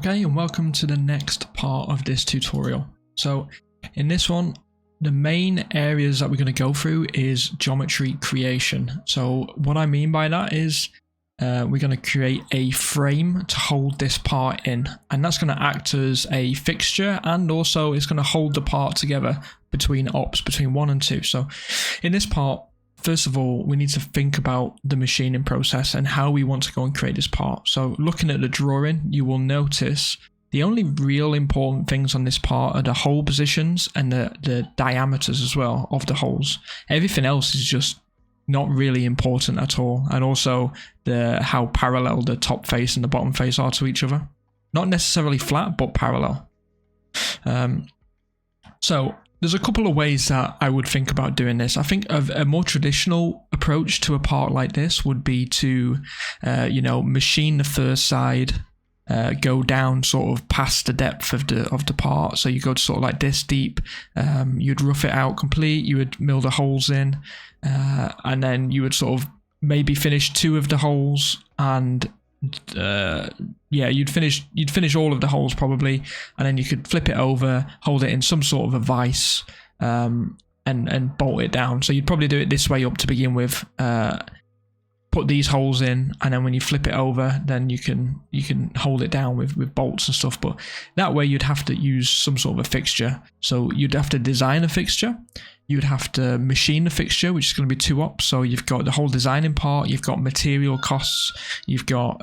Okay, and welcome to the next part of this tutorial. So in this one, the main areas that we're going to go through is geometry creation. So what I mean by that is we're going to create a frame to hold this part in, and that's going to act as a fixture, and also it's going to hold the part together between ops, between 1 and 2. So in this part, first of all, we need to think about the machining process and how we want to go and create this part. So looking at the drawing, you will notice the only real important things on this part are the hole positions and the diameters as well of the holes. Everything else is just not really important at all. And also how parallel the top face and the bottom face are to each other. Not necessarily flat, but parallel. So there's a couple of ways that I would think about doing this. I think a more traditional approach to a part like this would be to, machine the first side, go down sort of past the depth of the part. So you go to sort of like this deep, you'd rough it out complete, you would mill the holes in, and then you would sort of maybe finish 2 of the holes, and you'd finish all of the holes probably, and then you could flip it over, hold it in some sort of a vise, and bolt it down. So you'd probably do it this way up to begin with, put these holes in, and then when you flip it over, then you can hold it down with bolts and stuff. But that way you'd have to use some sort of a fixture. So you'd have to design a fixture, you'd have to machine the fixture, which is going to be 2 ops. So you've got the whole designing part, you've got material costs, you've got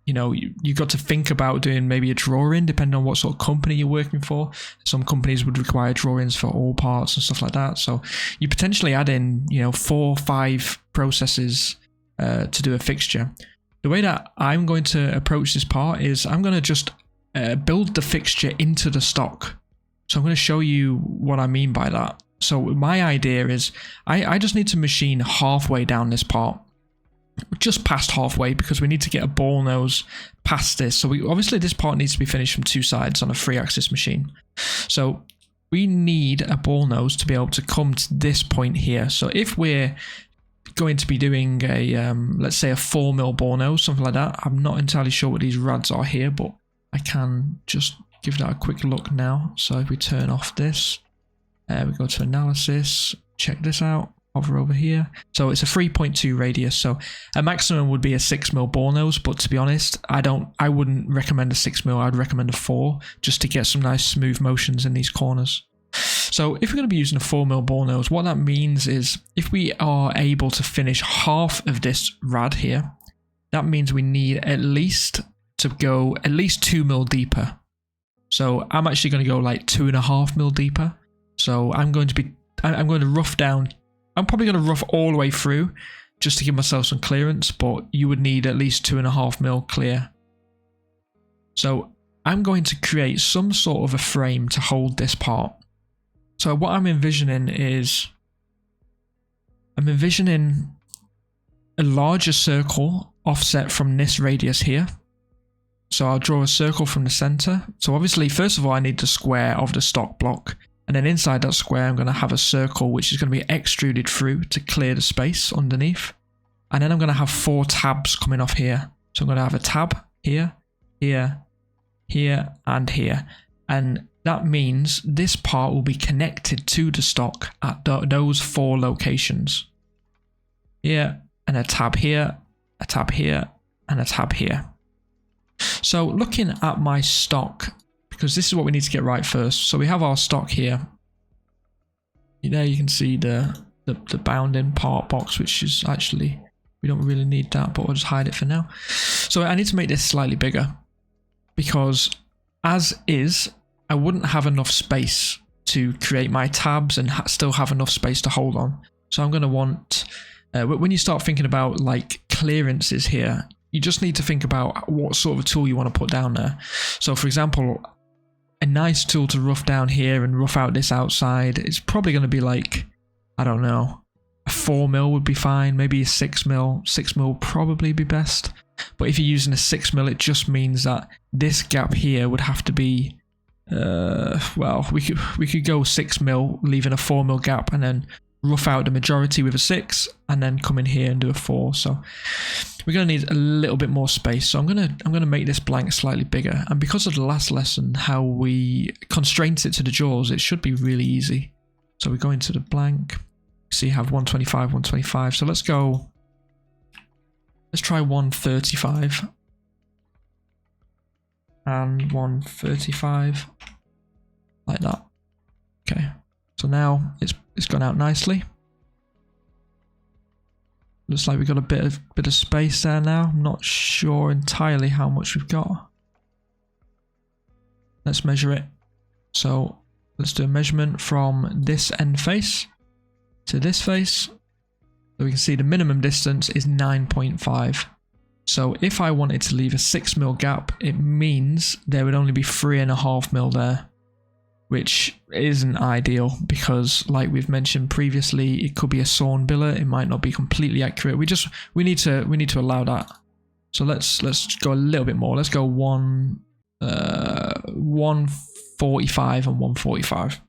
you've got to think about doing maybe a drawing depending on what sort of company you're working for. Some companies would require drawings for all parts and stuff like that. So you potentially add in 4 or 5 processes to do a fixture. The way that I'm going to approach this part is I'm going to just build the fixture into the stock. So I'm going to show you what I mean by that. So my idea is I just need to machine halfway down this part, just past halfway, because we need to get a ball nose past this. So obviously this part needs to be finished from 2 sides on a 3-axis machine. So we need a ball nose to be able to come to this point here. So if we're going to be doing a let's say a 4mm ball nose, something like that. I'm not entirely sure what these rads are here, but I can just give that a quick look now. So if we turn off this, we go to analysis, check this out, hover over here. So it's a 3.2 radius. So a maximum would be a 6mm ball nose, but to be honest, I wouldn't recommend a 6mm. I'd recommend a 4, just to get some nice smooth motions in these corners. So if we're going to be using a 4mm ball nose, what that means is if we are able to finish half of this rad here, that means we need at least to go at least 2mm deeper. So I'm actually going to go like 2.5mm deeper. So I'm going to rough down. I'm probably going to rough all the way through just to give myself some clearance, but you would need at least 2.5mm clear. So I'm going to create some sort of a frame to hold this part. So what I'm envisioning is, a larger circle offset from this radius here. So I'll draw a circle from the center. So obviously, first of all, I need the square of the stock block. And then inside that square, I'm going to have a circle, which is going to be extruded through to clear the space underneath. And then I'm going to have 4 tabs coming off here. So I'm going to have a tab here, here, here, and here. And that means this part will be connected to the stock at those 4 locations. Here, and a tab here, a tab here, and a tab here. So looking at my stock, because this is what we need to get right first. So we have our stock here. There you can see the bounding part box, which is actually, we don't really need that, but we'll just hide it for now. So I need to make this slightly bigger, because as is, I wouldn't have enough space to create my tabs and still have enough space to hold on. So I'm going to want, when you start thinking about like clearances here, you just need to think about what sort of tool you want to put down there. So for example, a nice tool to rough down here and rough out this outside, it's probably going to be like, I don't know, a 4mm would be fine, maybe a 6mm. 6mm will probably be best. But if you're using a 6mm, it just means that this gap here would have to be, well, we could go 6mm, leaving a 4mm gap, and then rough out the majority with a 6, and then come in here and do a 4. So we're going to need a little bit more space. So I'm going to make this blank slightly bigger. And because of the last lesson, how we constrained it to the jaws, it should be really easy. So we go into the blank. See, you have 125, 125. So let's go. Let's try 135 and 135 like that. Okay. So now it's gone out nicely. Looks like we've got a bit of space there now. I'm not sure entirely how much we've got. Let's measure it. So let's do a measurement from this end face to this face. So we can see the minimum distance is 9.5. So if I wanted to leave a 6mm gap, it means there would only be 3.5mm there, which isn't ideal because, like we've mentioned previously, it could be a sawn billet. It might not be completely accurate. We need to allow that. So let's go a little bit more. Let's go 145 and 145.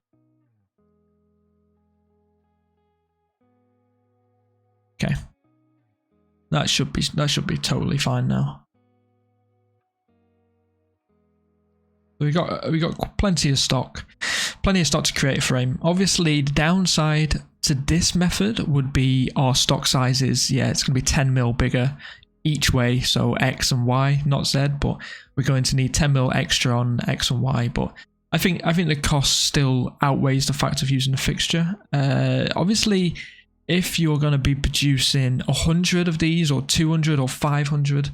Okay, that should be totally fine now. We got plenty of stock to create a frame. Obviously, the downside to this method would be our stock sizes. Yeah, it's going to be 10mm bigger each way, so X and Y, not Z. But we're going to need 10mm extra on X and Y. But I think the cost still outweighs the fact of using a fixture. Obviously, if you're going to be producing 100 of these, or 200 or 500,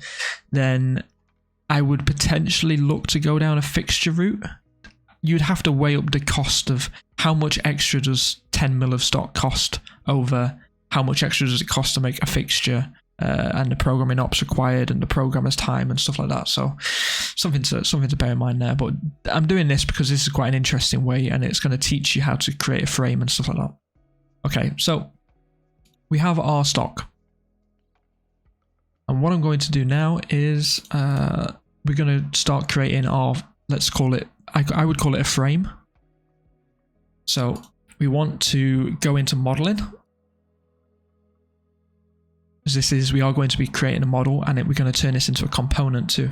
then I would potentially look to go down a fixture route. You'd have to weigh up the cost of how much extra does 10mm of stock cost over how much extra does it cost to make a fixture, and the programming ops required and the programmer's time and stuff like that. So something to bear in mind there. But I'm doing this because this is quite an interesting way, and it's going to teach you how to create a frame and stuff like that. Okay, so we have our stock. And what I'm going to do now is we're going to start creating our, let's call it, I would call it a frame. So we want to go into modeling. We are going to be creating a model, and we're going to turn this into a component too.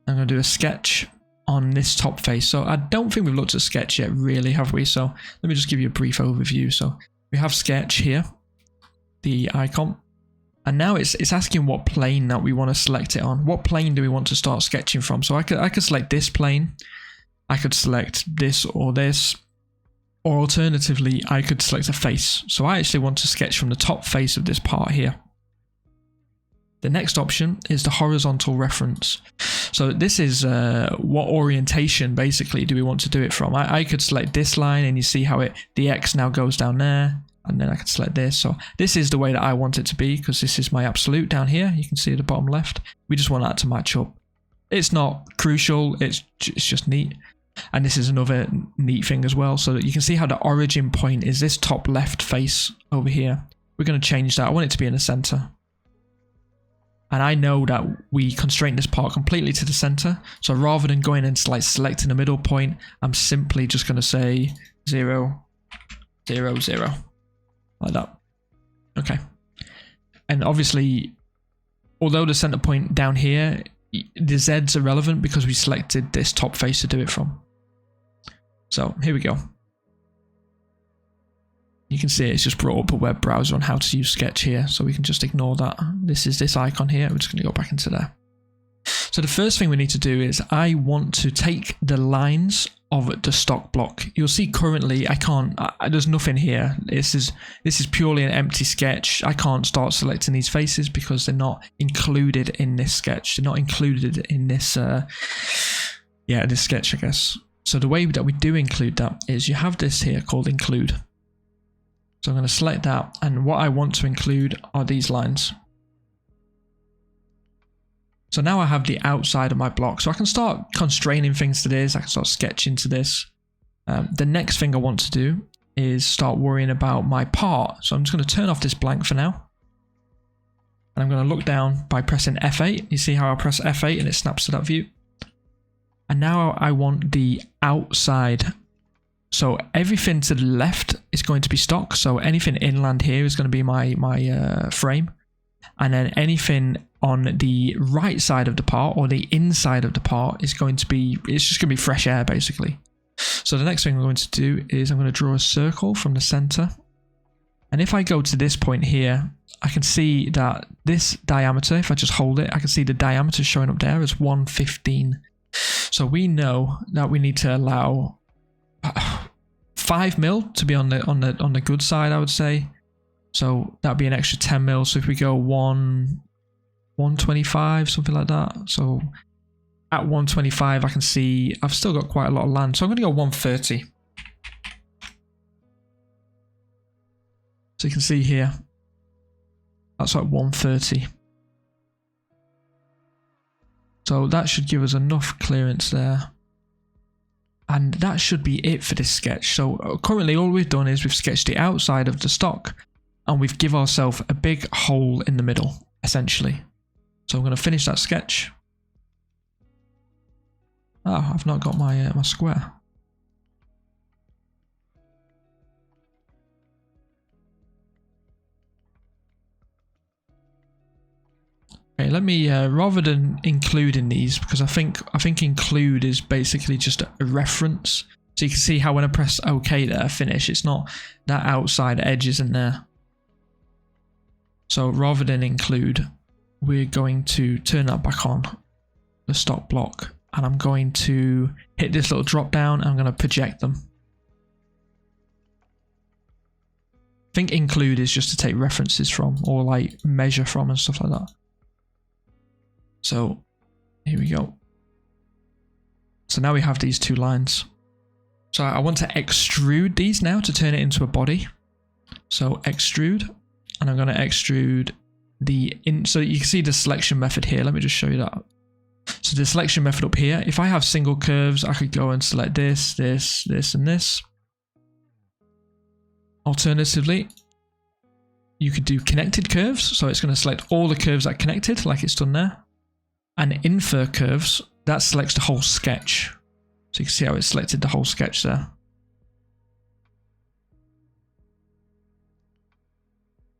I'm going to do a sketch on this top face. So I don't think we've looked at sketch yet, really, have we? So let me just give you a brief overview. So we have sketch here, the icon. And now it's asking what plane that we want to select it on. What plane do we want to start sketching from? So I could select this plane. I could select this, or alternatively, I could select a face. So I actually want to sketch from the top face of this part here. The next option is the horizontal reference. So this is what orientation basically do we want to do it from. I could select this line, and you see how the X now goes down there. And then I can select this. So this is the way that I want it to be, because this is my absolute down here. You can see at the bottom left. We just want that to match up. It's not crucial. It's just neat. And this is another neat thing as well. So that you can see how the origin point is this top left face over here. We're going to change that. I want it to be in the center. And I know that we constrain this part completely to the center. So rather than going and selecting the middle point, I'm simply just going to say 0, 0, 0. Like that. Okay. And obviously, although the center point down here, the Z's are relevant because we selected this top face to do it from. So here we go. You can see it's just brought up a web browser on how to use Sketch here, so we can just ignore that. This is this icon here. We're just going to go back into there. So the first thing we need to do is I want to take the lines of the stock block. You'll see currently I can't, there's nothing here. This is purely an empty sketch. I can't start selecting these faces because they're not included in this sketch. They're not included in this, this sketch, I guess. So the way that we do include that is you have this here called include. So I'm going to select that, and what I want to include are these lines. So now I have the outside of my block. So I can start constraining things to this. I can start sketching to this. The next thing I want to do is start worrying about my part. So I'm just going to turn off this blank for now. And I'm going to look down by pressing F8. You see how I press F8 and it snaps to that view. And now I want the outside So everything to the left is going to be stock. So anything inland here is going to be my frame. And then anything on the right side of the part or the inside of the part is going to be, it's just going to be fresh air basically. So the next thing I'm going to do is I'm going to draw a circle from the center. And if I go to this point here, I can see that this diameter, if I just hold it, I can see the diameter showing up there as 115. So we know that we need to allow 5 mil to be on the good side, I would say. So that'd be an extra 10 mil. So if we go 125, something like that. So at 125, I can see I've still got quite a lot of land. So I'm going to go 130. So you can see here, that's like 130. So that should give us enough clearance there. And that should be it for this sketch. So currently all we've done is we've sketched the outside of the stock and we've give ourselves a big hole in the middle, essentially. So I'm going to finish that sketch. Oh, I've not got my my square. Okay, let me rather than including these, because I think include is basically just a reference. So you can see how when I press OK there, finish, it's not that outside edge isn't there. So rather than include, we're going to turn that back on, the stock block, and I'm going to hit this little drop down and I'm going to project them. I think include is just to take references from or like measure from and stuff like that. So here we go. So now we have these two lines. So I want to extrude these now to turn it into a body. So extrude, and I'm going to extrude so you can see the selection method here. Let me just show you that. So the selection method up here, if I have single curves, I could go and select this, this, this, and this. Alternatively, you could do connected curves. So it's going to select all the curves that are connected, like it's done there. And infer curves, that selects the whole sketch. So you can see how it selected the whole sketch there.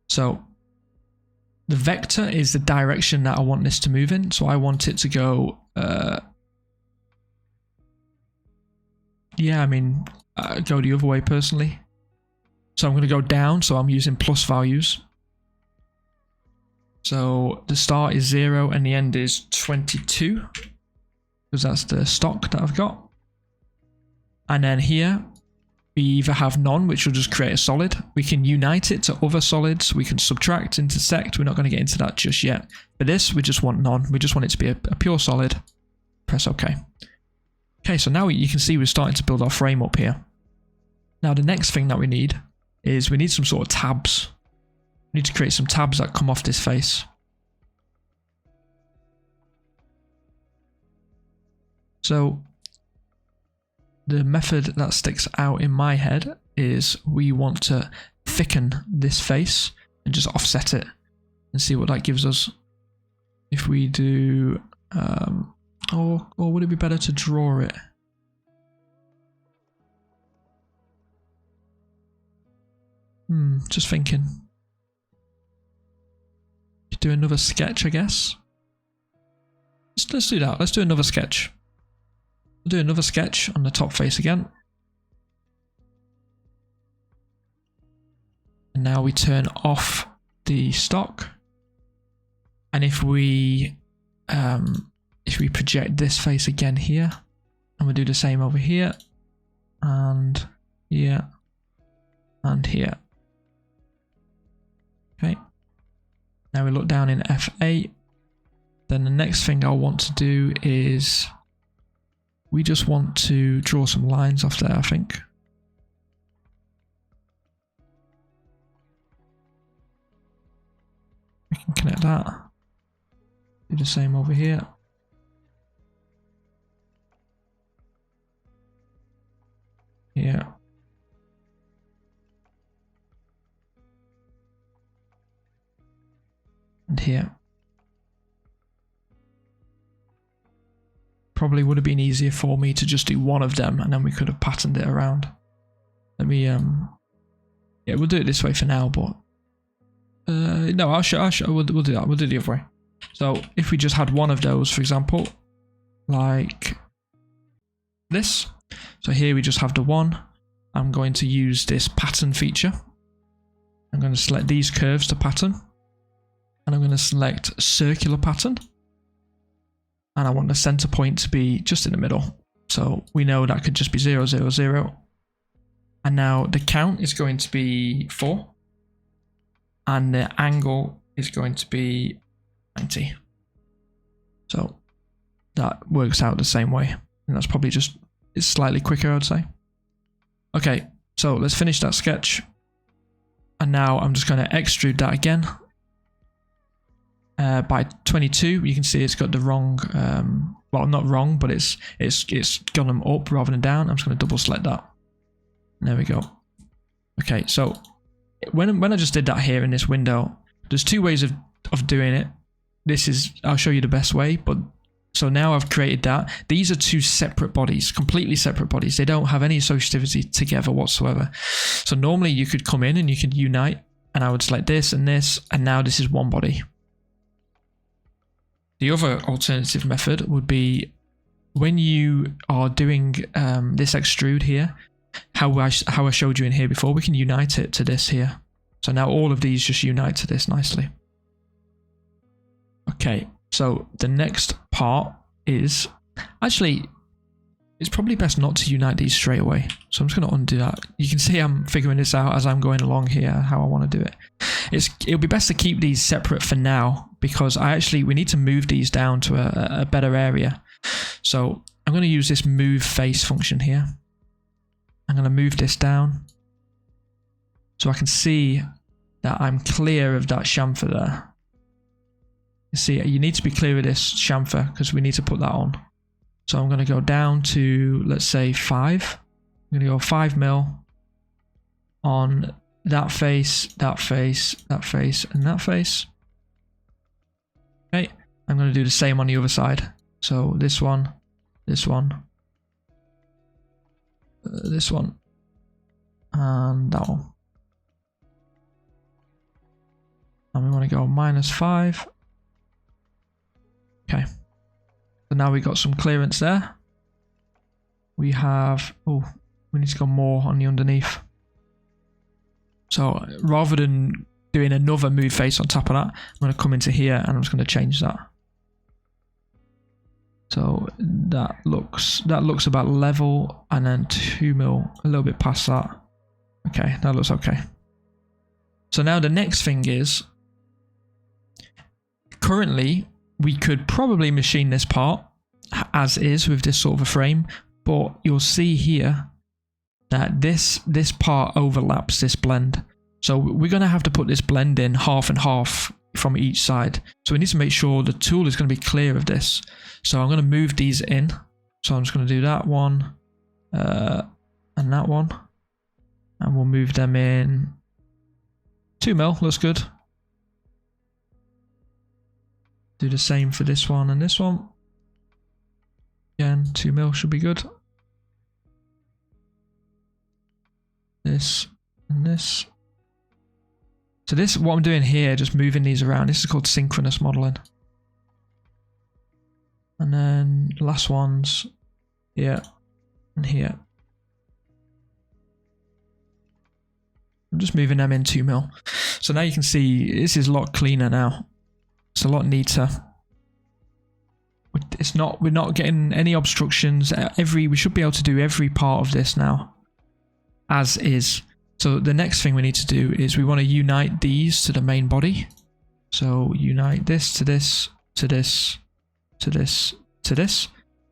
So the vector is the direction that I want this to move in. So I want it to go, go the other way personally. So I'm going to go down, so I'm using plus values. So the start is 0 and the end is 22, because that's the stock that I've got. And then here, we either have none, which will just create a solid. We can unite it to other solids. We can subtract, intersect. We're not going to get into that just yet. For this, we just want none. We just want it to be a pure solid. Press OK. Okay, so now you can see we're starting to build our frame up here. Now the next thing that we need is we need some sort of tabs. We need to create some tabs that come off this face. So the method that sticks out in my head is we want to thicken this face and just offset it and see what that gives us. If we do, or would it be better to draw it? Just thinking. Do another sketch, I guess. Let's do that. Let's do another sketch. We'll do another sketch on the top face again. And now we turn off the stock. And if we project this face again here, and we'll do the same over here, and here, and here. Okay. Now we look down in F8. Then the next thing I'll want to do is we just want to draw some lines off there, I think. We can connect that. Do the same over here. Yeah. And here. Probably would have been easier for me to just do one of them and then we could have patterned it around. Let me yeah, we'll do it this way for now, but no, we'll do that. We'll do it the other way. So if we just had one of those, for example, like this. So here we just have the one. I'm going to use this pattern feature. I'm going to select these curves to pattern. And I'm going to select circular pattern. And I want the center point to be just in the middle. So we know that could just be 0, 0, 0. And now the count is going to be 4. And the angle is going to be 90. So that works out the same way. And that's probably just, it's slightly quicker, I would say. Okay, so let's finish that sketch. And now I'm just going to extrude that again. By 22, you can see it's got the wrong, well, not wrong, but it's gone them up rather than down. I'm just going to double select that. There we go. Okay, so when I just did that here in this window, there's two ways of doing it. This is, I'll show you the best way, but so now I've created that. These are two separate bodies, completely separate bodies. They don't have any associativity together whatsoever. So normally you could come in and you could unite, and I would select this, and now this is one body. The other alternative method would be when you are doing this extrude here, how I showed you in here before, we can unite it to this here. So now all of these just unite to this nicely. Okay, so the next part is, actually, it's probably best not to unite these straight away. So I'm just going to undo that. You can see I'm figuring this out as I'm going along here, how I want to do it. It'll be best to keep these separate for now, because we need to move these down to a better area. So I'm going to use this move face function here. I'm going to move this down so I can see that I'm clear of that chamfer there. You see, you need to be clear of this chamfer because we need to put that on. So I'm going to go down to, let's say, 5. I'm going to go 5 mil on that face, that face, that face, and that face. Okay, I'm going to do the same on the other side. So this one, this one, this one, and that one. And we want to go -5. Okay. So now we've got some clearance there. We have, oh, we need to go more on the underneath. So rather than doing another move face on top of that, I'm going to come into here and I'm just going to change that. So that looks about level, and then 2 mil, a little bit past that. Okay, that looks okay. So now the next thing is, currently we could probably machine this part as is with this sort of a frame, but you'll see here that this part overlaps this blend. So we're going to have to put this blend in half and half from each side. So we need to make sure the tool is going to be clear of this. So I'm going to move these in. So I'm just going to do that one and that one. And we'll move them in 2 mil, looks good. Do the same for this one and this one. Again, 2 mil should be good. This and this. So this, what I'm doing here, just moving these around, this is called synchronous modeling. And then the last ones here and here. I'm just moving them in 2 mil. So now you can see this is a lot cleaner now. It's a lot neater. We're not getting any obstructions. We should be able to do every part of this now as is. So the next thing we need to do is we want to unite these to the main body. So unite this to this, to this, to this, to this.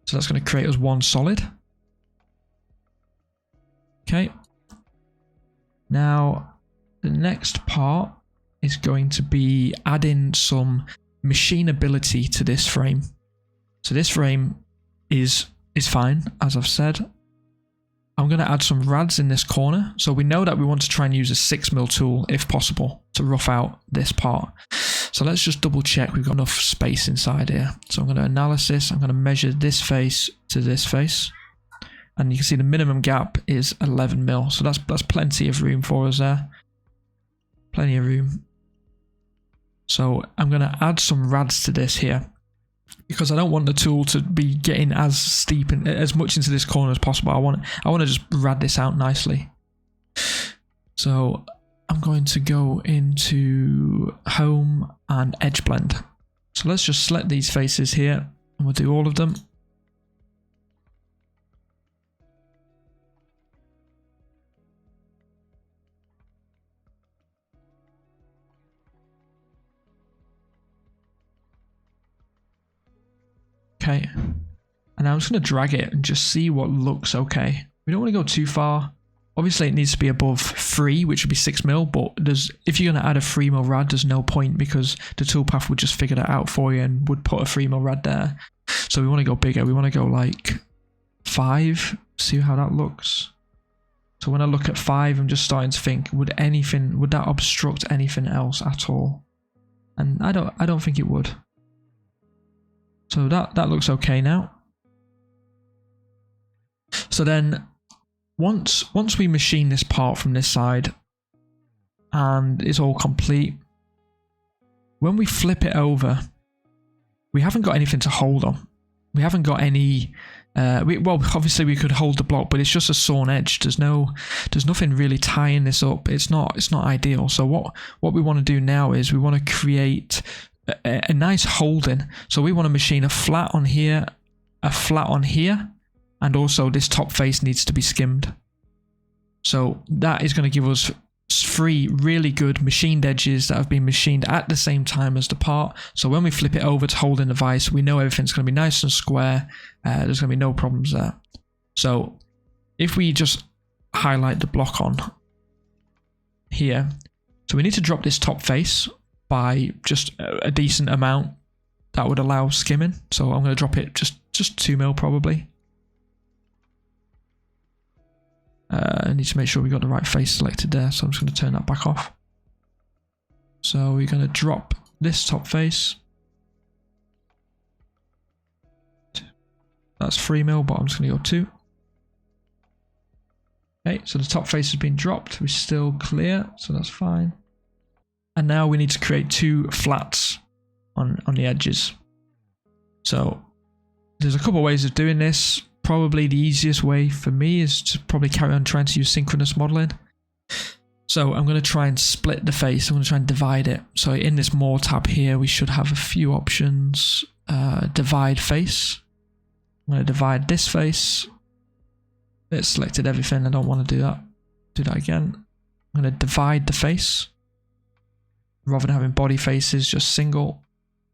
So that's going to create us one solid. Okay. Now the next part is going to be adding some machinability to this frame. So this frame is fine, as I've said. I'm going to add some rads in this corner. So we know that we want to try and use a 6 mil tool if possible to rough out this part. So let's just double check we've got enough space inside here. So I'm going to analysis, I'm going to measure this face to this face. and you can see the minimum gap is 11 mil. So that's plenty of room for us there. Plenty of room. So I'm going to add some rads to this here, because I don't want the tool to be getting as steep and as much into this corner as possible. I want to just rad this out nicely. So I'm going to go into Home and Edge Blend. So let's just select these faces here, and we'll do all of them. Okay, and now I'm just going to drag it and just see what looks okay. We don't want to go too far. Obviously it needs to be above 3, which would be 6 mil, but if you're going to add a 3 mil rad, there's no point, because the toolpath would just figure that out for you and would put a 3 mil rad there. So we want to go bigger. We want to go like 5, see how that looks. So when I look at 5, I'm just starting to think, would that obstruct anything else at all? And I don't think it would. So that looks okay now. So then once we machine this part from this side and it's all complete, when we flip it over, we haven't got anything to hold on. We haven't got any well, obviously we could hold the block, but it's just a sawn edge. There's nothing really tying this up. It's not ideal. So what we want to do now is we want to create a nice holding. So we want to machine a flat on here, a flat on here, and also this top face needs to be skimmed. So that is going to give us 3 really good machined edges that have been machined at the same time as the part. So when we flip it over to hold in the vise, we know everything's going to be nice and square. There's going to be no problems there. So if we just highlight the block on here, so we need to drop this top face by just a decent amount that would allow skimming. So I'm going to drop it just 2 mil probably. I need to make sure we got the right face selected there, so I'm just going to turn that back off. So we're going to drop this top face. That's 3 mil, but I'm just going to go 2. Okay, so the top face has been dropped. We're still clear, so that's fine. And now we need to create 2 flats on the edges. So there's a couple of ways of doing this. Probably the easiest way for me is to probably carry on trying to use synchronous modeling. So I'm going to try and split the face. I'm going to try and divide it. So in this More tab here, we should have a few options. Divide face. I'm going to divide this face. It's selected everything. I don't want to do that. Do that again. I'm going to divide the face. Rather than having body faces, just single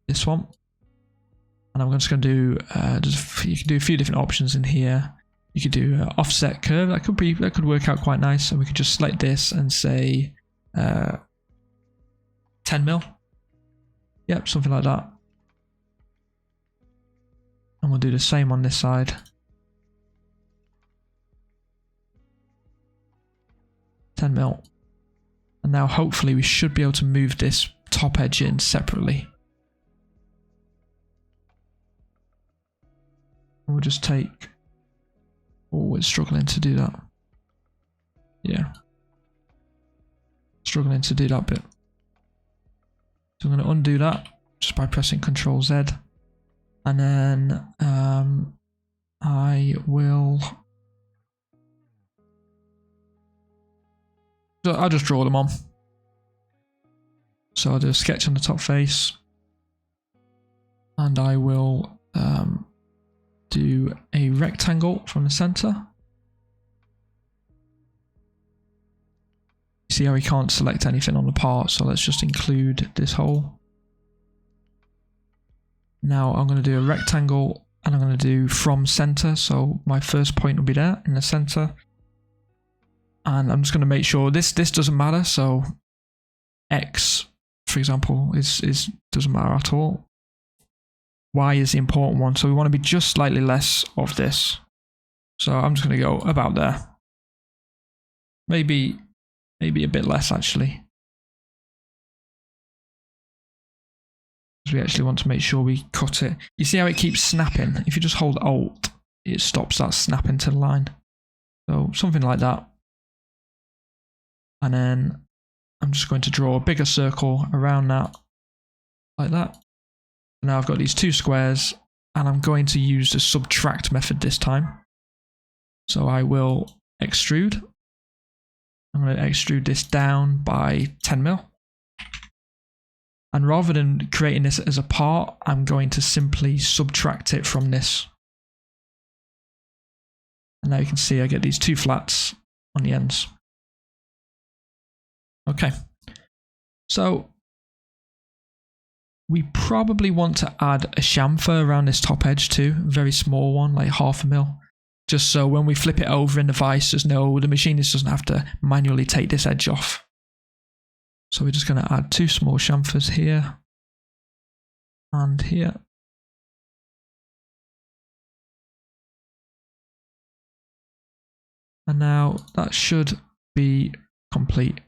this one. And I'm just going to do, you can do a few different options in here. You could do offset curve. That could work out quite nice. And we could just select this and say 10 mil. Yep, something like that. And we'll do the same on this side. 10 mil. And now hopefully we should be able to move this top edge in separately. And we'll just take... Oh, we're struggling to do that. Yeah. Struggling to do that bit. So I'm going to undo that just by pressing Ctrl Z. And then I will... So I'll just draw them on. So I'll do a sketch on the top face. And I will do a rectangle from the center. See how we can't select anything on the part, so let's just include this hole. Now I'm going to do a rectangle and I'm going to do from center, so my first point will be there in the center. And I'm just going to make sure this doesn't matter, so X, for example, doesn't matter at all. Y is the important one, so we want to be just slightly less of this. So I'm just going to go about there. Maybe a bit less actually. Because we actually want to make sure we cut it. You see how it keeps snapping? If you just hold Alt, it stops that snapping to the line. So something like that. And then I'm just going to draw a bigger circle around that, like that. Now I've got these two squares, and I'm going to use the subtract method this time. So I will extrude. I'm going to extrude this down by 10 mil. And rather than creating this as a part, I'm going to simply subtract it from this. And now you can see I get these two flats on the ends. Okay. So we probably want to add a chamfer around this top edge too, a very small one, like 0.5 mil. Just so when we flip it over in the vise, the machinist doesn't have to manually take this edge off. So we're just going to add two small chamfers here and here. And now that should be complete.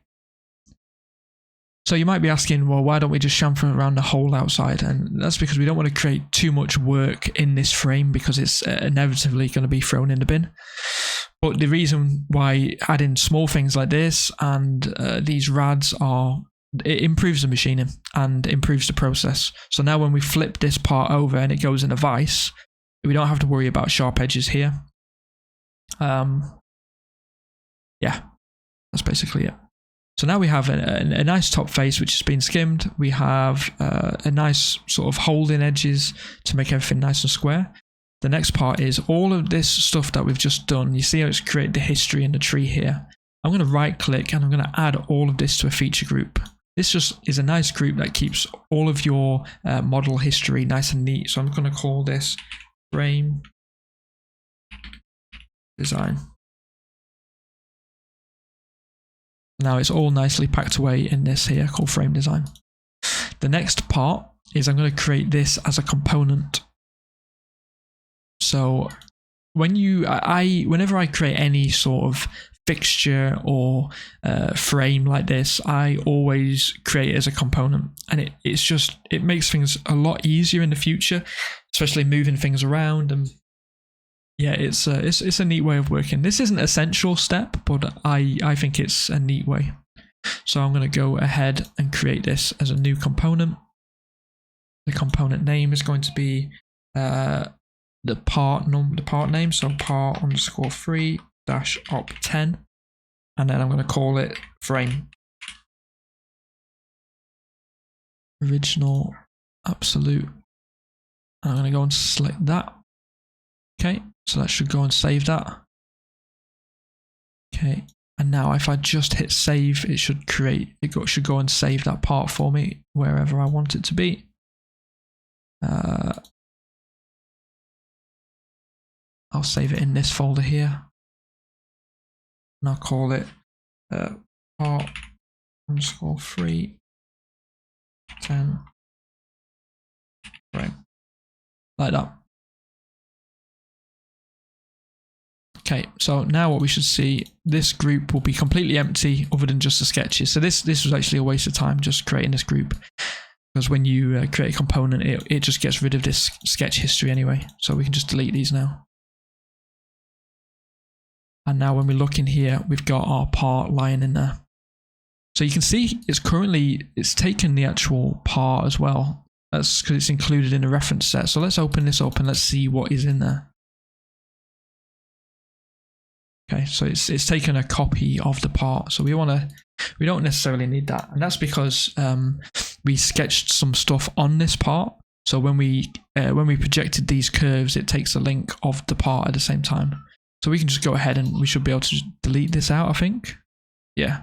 So you might be asking, well, why don't we just chamfer around the whole outside? And that's because we don't want to create too much work in this frame because it's inevitably going to be thrown in the bin. But the reason why adding small things like this and these rads it improves the machining and improves the process. So now when we flip this part over and it goes in a vise, we don't have to worry about sharp edges here. Yeah, that's basically it. So now we have a nice top face which has been skimmed. We have a nice sort of hole in edges to make everything nice and square. The next part is all of this stuff that we've just done. You see how it's created the history in the tree here. I'm going to right click and I'm going to add all of this to a feature group. This just is a nice group that keeps all of your model history nice and neat. So I'm going to call this frame design. Now it's all nicely packed away in this here called frame design. The next part is I'm going to create this as a component. So whenever I create any sort of fixture or frame like this, I always create it as a component, and it makes things a lot easier in the future, especially moving things around. And yeah, it's a neat way of working. This isn't an essential step, but I think it's a neat way. So I'm going to go ahead and create this as a new component. The component name is going to be the part name, so part_3-op10, and then I'm going to call it frame. Original, absolute. And I'm going to go and select that. Okay, so that should go and save that. Okay, and now if I just hit save, it should go and save that part for me wherever I want it to be. I'll save it in this folder here, and I'll call it part_3-10 frame, like that. Okay, so now what we should see, this group will be completely empty other than just the sketches. So this was actually a waste of time just creating this group, because when you create a component, it just gets rid of this sketch history anyway. So we can just delete these now. And now when we look in here, we've got our part lying in there. So you can see it's taken the actual part as well. That's because it's included in the reference set. So let's open this up and let's see what is in there. Okay, so it's taken a copy of the part. So we don't necessarily need that. And that's because we sketched some stuff on this part. So when we projected these curves, it takes a link of the part at the same time. So we can just go ahead and we should be able to just delete this out, I think. Yeah.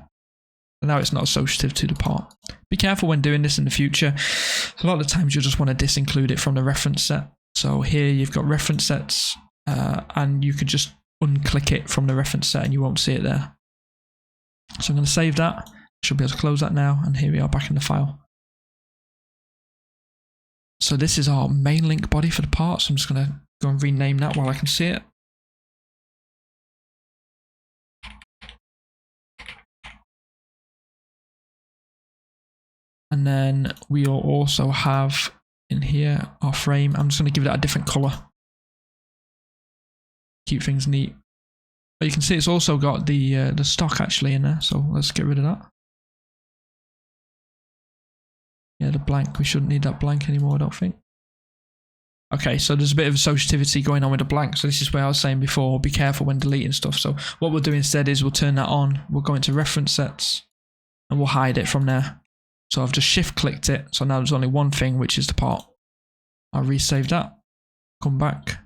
And now it's not associative to the part. Be careful when doing this in the future. A lot of the times you'll just want to disinclude it from the reference set. So here you've got reference sets, and you could just unclick it from the reference set and you won't see it there. So I'm going to save that. Should be able to close that now, and here we are back in the file. So this is our main link body for the part. So I'm just going to go and rename that while I can see it. And then we'll also have in here our frame. I'm just going to give that a different color. keep things neat. But you can see it's also got the stock actually in there, so let's get rid of that. Yeah, the blank, we shouldn't need that blank anymore, I don't think. Okay, so there's a bit of associativity going on with the blank, so this is where I was saying before, be careful when deleting stuff. So what we'll do instead is we'll turn that on, we'll go into reference sets, and we'll hide it from there. So I've just shift clicked it, so now there's only one thing, which is the part. I'll resave that, come back.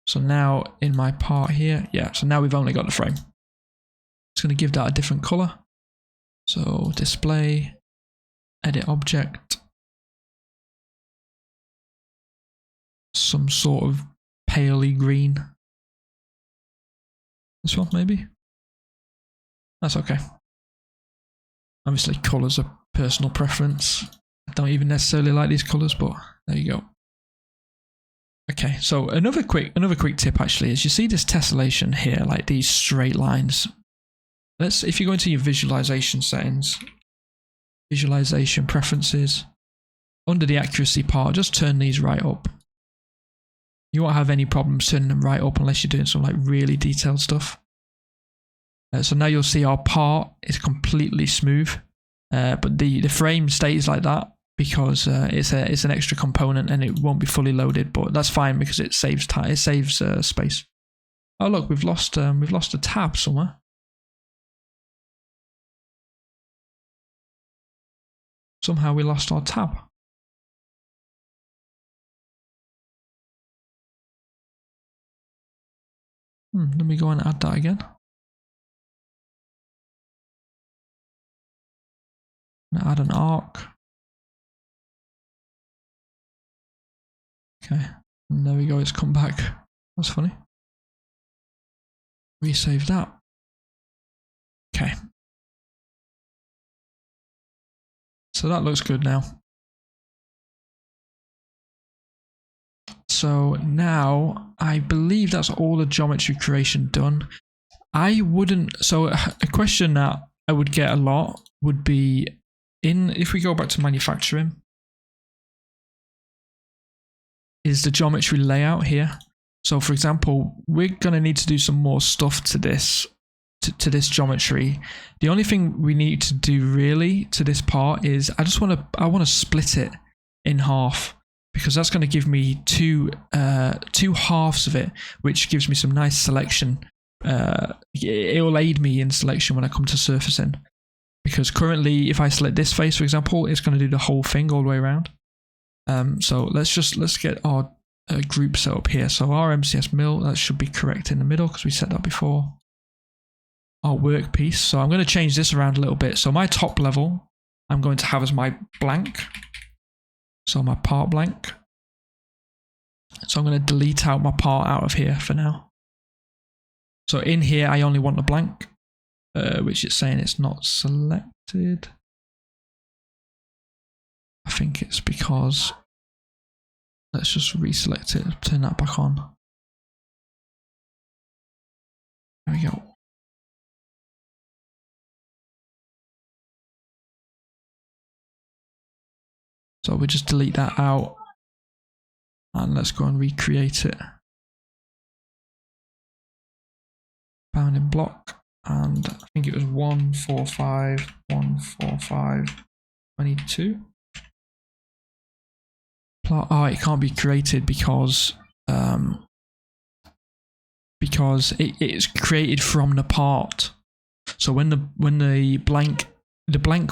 So now in my part here, yeah, so now we've only got the frame. It's going to give that a different color. So display, edit object, some sort of paley green. This one maybe? That's okay. Obviously colors are personal preference. I don't even necessarily like these colors, but there you go. Okay, so another quick tip actually is you see this tessellation here, like these straight lines. If you go into your visualization settings, visualization preferences, under the accuracy part, just turn these right up. You won't have any problems turning them right up unless you're doing some like really detailed stuff. So now you'll see our part is completely smooth, but the frame stays like that because it's an extra component and it won't be fully loaded. But that's fine because it saves time. It saves space. Oh look, we've lost a tab somewhere. Somehow we lost our tab. Let me go and add that again. Add an arc. Okay, and there we go, it's come back. That's funny. Resave that. Okay. So that looks good now. So now I believe that's all the geometry creation done. So a question that I would get a lot would be if we go back to manufacturing, is the geometry layout here. So for example, we're going to need to do some more stuff to this geometry. The only thing we need to do really to this part is I want to split it in half, because that's going to give me two halves of it, which gives me some nice selection. It will aid me in selection when I come to surfacing, because currently if I select this face, for example, it's going to do the whole thing all the way around. So let's get our group set up here. So our MCS mill, that should be correct in the middle because we set that before. Our workpiece. So I'm going to change this around a little bit. So my top level, I'm going to have as my blank. So my part blank. So I'm going to delete out my part out of here for now. So in here, I only want the blank, which is saying it's not selected. I think it's because, let's just reselect it, turn that back on. There we go. So we just delete that out and let's go and recreate it. Bounding block, and I think it was 145, 145, 22. Oh, it can't be created because it's created from the part. So when the blank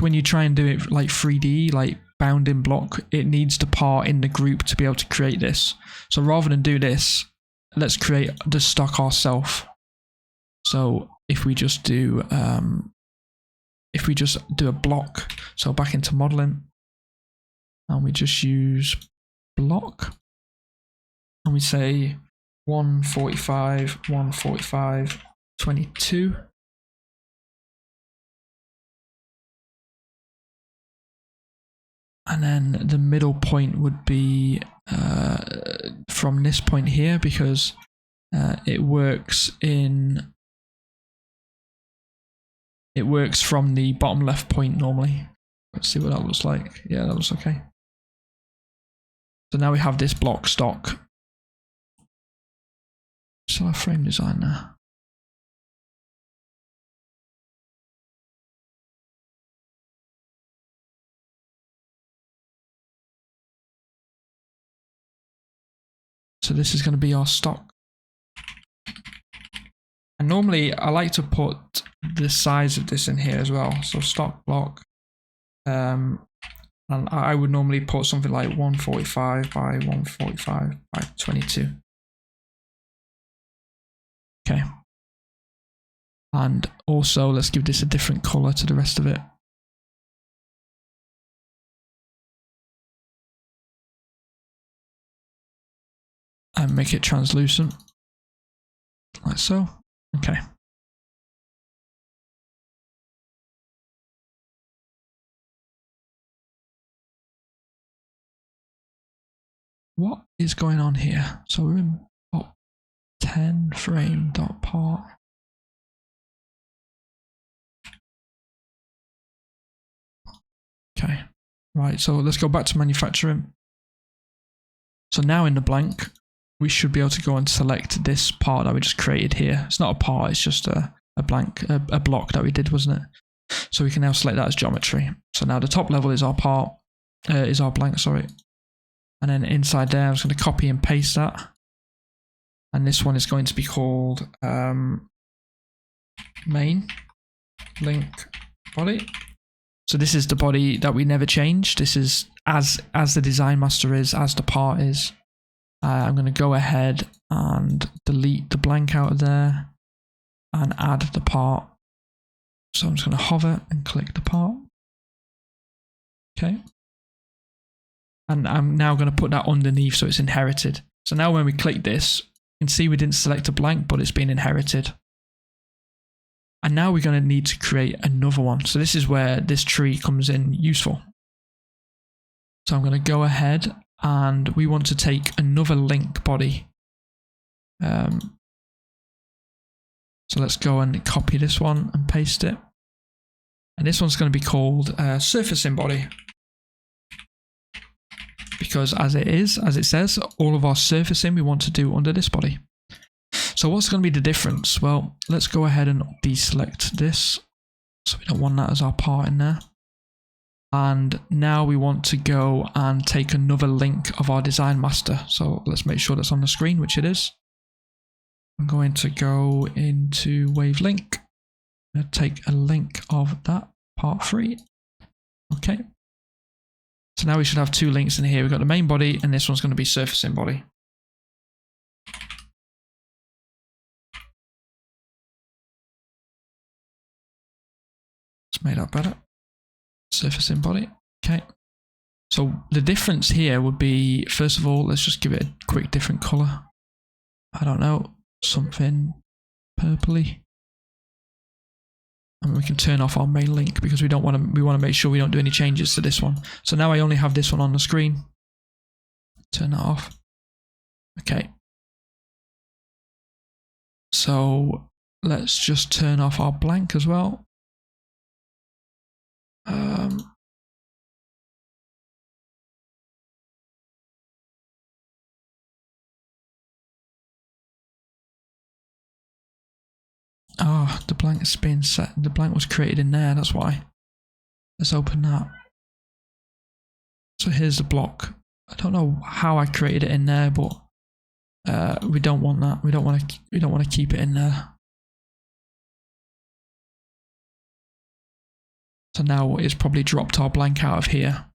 when you try and do it like 3D, like bounding block, it needs the part in the group to be able to create this. So rather than do this, let's create the stock ourselves. So if we just do a block, so back into modeling, and we just use block, and we say 145, 145, 22. And then the middle point would be from this point here, because it works from the bottom left point normally. Let's see what that looks like. Yeah, that looks okay. So now we have this block stock. So our frame design there. So this is going to be our stock. And normally I like to put the size of this in here as well. So stock block. And I would normally put something like 145 by 145 by 22. Okay. And also let's give this a different color to the rest of it. And make it translucent, like so. Okay. What is going on here? So we're in top 10 frame dot part. Okay. Right, so let's go back to manufacturing. So now in the blank, we should be able to go and select this part that we just created here. It's not a part, it's just a blank, a block that we did, wasn't it? So we can now select that as geometry. So now the top level is our part, is our blank, sorry. And then inside there, I'm just going to copy and paste that. And this one is going to be called main link body. So this is the body that we never changed. This is as the design master is, as the part is. I'm going to go ahead and delete the blank out of there and add the part. So I'm just going to hover and click the part. Okay. And I'm now going to put that underneath so it's inherited. So now when we click this, you can see we didn't select a blank, but it's been inherited. And now we're going to need to create another one. So this is where this tree comes in useful. So I'm going to go ahead and we want to take another link body. So let's go and copy this one and paste it. And this one's going to be called surfacing body. Because as it says, all of our surfacing we want to do under this body. So what's going to be the difference? Well, let's go ahead and deselect this. So we don't want that as our part in there. And now we want to go and take another link of our design master. So let's make sure that's on the screen, which it is. I'm going to go into wave link. I'm going to take a link of that part 3. Okay. So now we should have 2 links in here. We've got the main body and this one's going to be surfacing body. Let's make that better. Surfacing body. Okay. So the difference here would be, first of all, let's just give it a quick different color. I don't know, something purpley. And we can turn off our main link because we want to make sure we don't do any changes to this one. So now I only have this one on the screen. Turn that off. Okay. So let's just turn off our blank as well. Oh, the blank is being set. The blank was created in there, that's why. Let's open that. So here's the block. I don't know how I created it in there, but we don't want that. We don't want to keep it in there. So now it's probably dropped our blank out of here.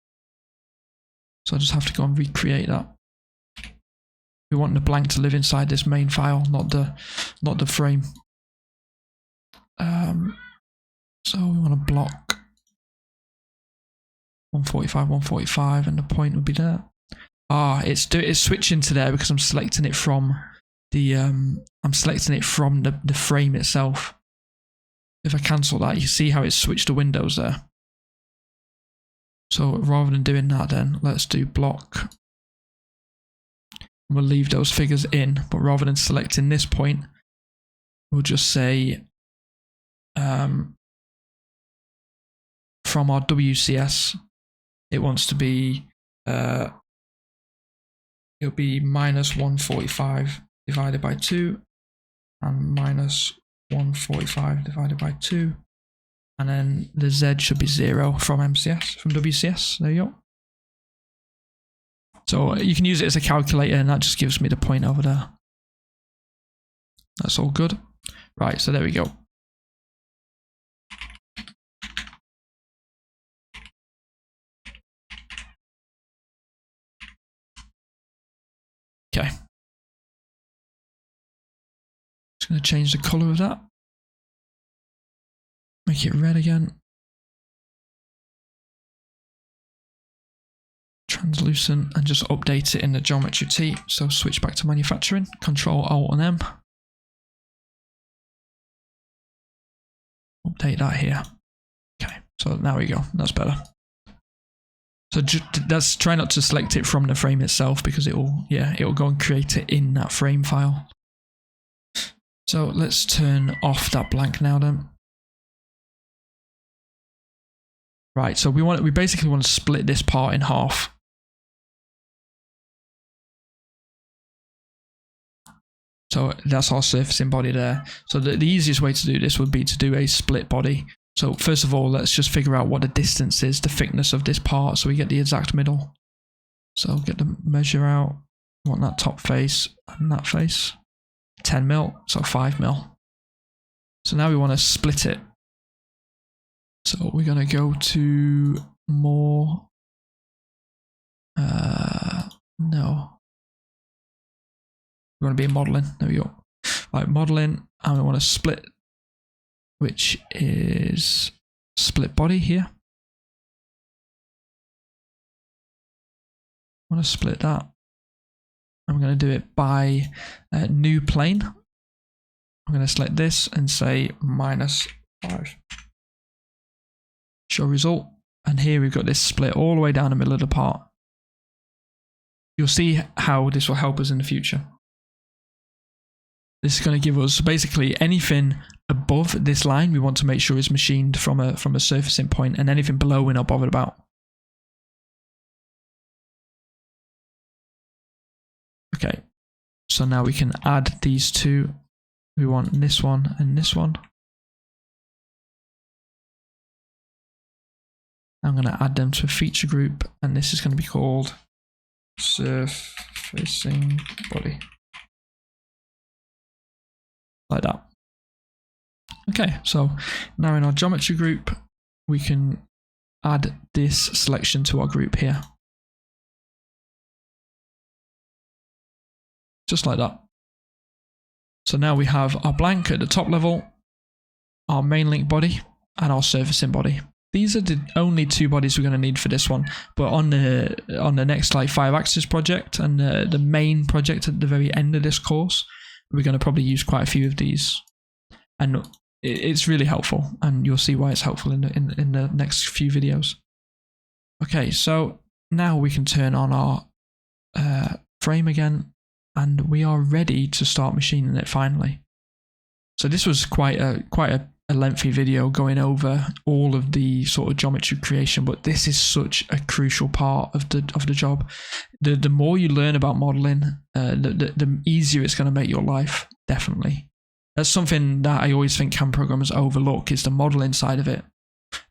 So I just have to go and recreate that. We want the blank to live inside this main file, not the frame. So we want to block 145, 145, and the point would be there. It's switching to there because I'm selecting it from the the frame itself. If I cancel that, you see how it's switched the windows there. So rather than doing that, then let's do block. We'll leave those figures in, but rather than selecting this point, we'll just say from our WCS, it wants to be it'll be minus 145 divided by 2, and minus 145 divided by 2. And then the Z should be 0 from WCS. There you go. So you can use it as a calculator, and that just gives me the point over there. That's all good. Right, so there we go. Okay. Just going to change the color of that. Make it red again. Translucent, and just update it in the geometry T. So switch back to manufacturing, Control Alt and M. Update that here. Okay, so now we go. That's better. So that's try not to select it from the frame itself, because it will go and create it in that frame file. So let's turn off that blank now then. Right, so we basically want to split this part in half. So that's our surfacing body there. So the easiest way to do this would be to do a split body. So first of all, let's just figure out what the distance is, the thickness of this part, so we get the exact middle. So get the measure out. We want that top face and that face. 10 mil, so 5 mil. So now we want to split it. So we're going to go to more. No. We want to be in modeling. There we go. Right, modeling, and we want to split, which is split body here. I want to split that. I'm going to do it by new plane. I'm going to select this and say -5. Show result. And here we've got this split all the way down the middle of the part. You'll see how this will help us in the future. This is going to give us basically anything above this line we want to make sure is machined from a surfacing point, and anything below we're not bothered about. Okay, so now we can add these two. We want this one and this one. I'm going to add them to a feature group, and this is going to be called surfacing body. Like that. Okay, so now in our geometry group, we can add this selection to our group here. Just like that. So now we have our blank at the top level, our main link body, and our surfacing body. These are the only two bodies we're going to need for this one, but on the next like 5-axis project and the main project at the very end of this course, we're going to probably use quite a few of these, and it's really helpful, and you'll see why it's helpful in the next few videos. Okay, so now we can turn on our frame again, and we are ready to start machining it finally. So this was quite a lengthy video going over all of the sort of geometry creation, but this is such a crucial part of the job. The more you learn about modeling, the easier it's going to make your life, definitely. That's something that I always think CAM programmers overlook, is the modeling side of it.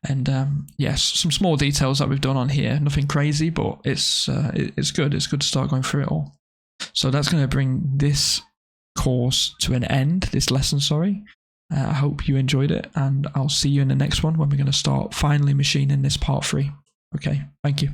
And yes, some small details that we've done on here, nothing crazy, but it's good. It's good to start going through it all. So that's going to bring this course to an end, this lesson, sorry. I hope you enjoyed it, and I'll see you in the next one when we're going to start finally machining this part 3. Okay, thank you.